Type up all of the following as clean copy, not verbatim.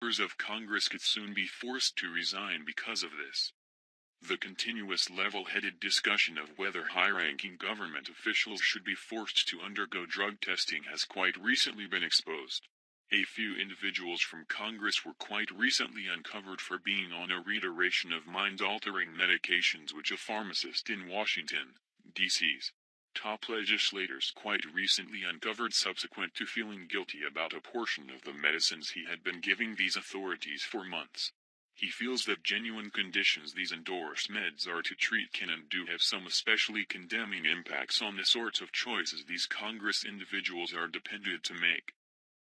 Members of Congress could soon be forced to resign because of this. The continuous level-headed discussion of whether high-ranking government officials should be forced to undergo drug testing has quite recently been exposed. A few individuals from Congress were quite recently uncovered for being on a reiteration of mind-altering medications which a pharmacist in Washington, D.C.'s top legislators quite recently uncovered subsequent to feeling guilty about a portion of the medicines he had been giving these authorities for months. He feels that genuine conditions these endorsed meds are to treat can and do have some especially condemning impacts on the sorts of choices these Congress individuals are dependent to make.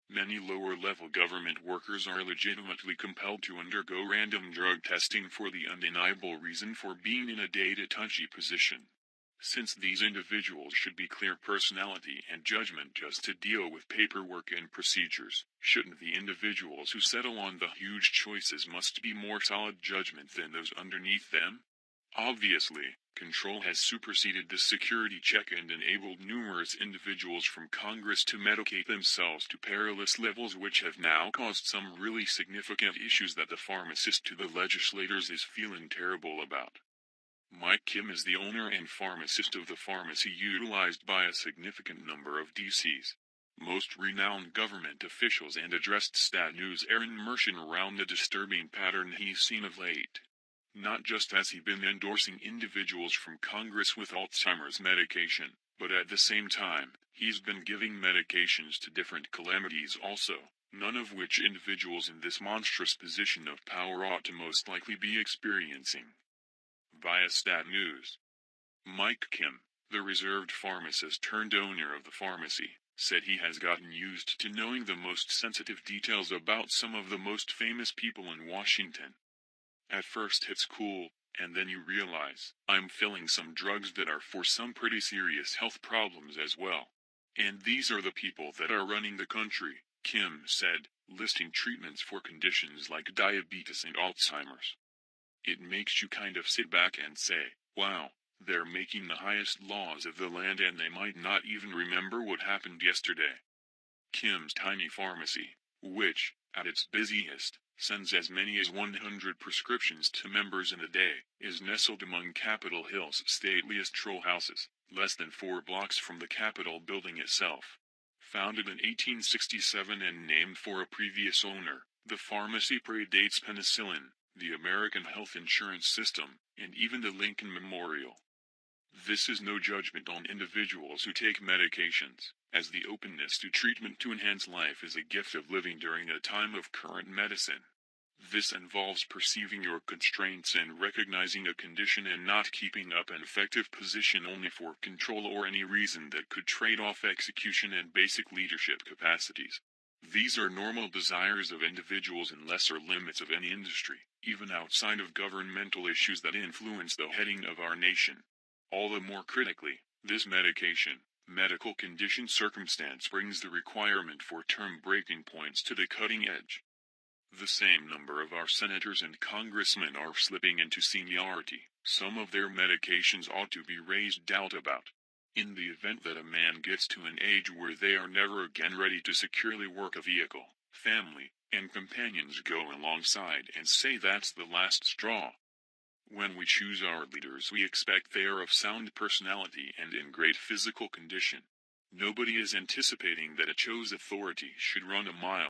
Many lower-level government workers are legitimately compelled to undergo random drug testing for the undeniable reason for being in a data-touchy position. Since these individuals should be clear personality and judgment just to deal with paperwork and procedures, shouldn't the individuals who settle on the huge choices must be more solid judgment than those underneath them? Obviously, control has superseded this security check and enabled numerous individuals from Congress to medicate themselves to perilous levels which have now caused some really significant issues that the pharmacist to the legislators is feeling terrible about. Mike Kim is the owner and pharmacist of the pharmacy utilized by a significant number of D.C.'s most renowned government officials and addressed Stat News Aaron Mershon around the disturbing pattern he's seen of late. Not just has he been endorsing individuals from Congress with Alzheimer's medication, but at the same time, he's been giving medications to different calamities also, none of which individuals in this monstrous position of power ought to most likely be experiencing. Via Stat News, Mike Kim, the reserved pharmacist turned owner of the pharmacy, said he has gotten used to knowing the most sensitive details about some of the most famous people in Washington. At first it's cool, and then you realize, I'm filling some drugs that are for some pretty serious health problems as well. And these are the people that are running the country, Kim said, listing treatments for conditions like diabetes and Alzheimer's. It makes you kind of sit back and say, wow, they're making the highest laws of the land and they might not even remember what happened yesterday. Kim's tiny pharmacy, which, at its busiest, sends as many as 100 prescriptions to members in a day, is nestled among Capitol Hill's stateliest troll houses, less than 4 blocks from the Capitol building itself. Founded in 1867 and named for a previous owner, the pharmacy predates penicillin, the American health insurance system, and even the Lincoln Memorial. This is no judgment on individuals who take medications, as the openness to treatment to enhance life is a gift of living during a time of current medicine. This involves perceiving your constraints and recognizing a condition and not keeping up an effective position only for control or any reason that could trade off execution and basic leadership capacities. These are normal desires of individuals in lesser limits of any industry, even outside of governmental issues that influence the heading of our nation. All the more critically, this medical condition circumstance brings the requirement for term breaking points to the cutting edge. The same number of our senators and congressmen are slipping into seniority. Some of their medications ought to be raised doubt about. In the event that a man gets to an age where they are never again ready to securely work, a vehicle, family, and companions go alongside and say that's the last straw. When we choose our leaders, we expect they are of sound personality and in great physical condition. Nobody is anticipating that a chosen authority should run a mile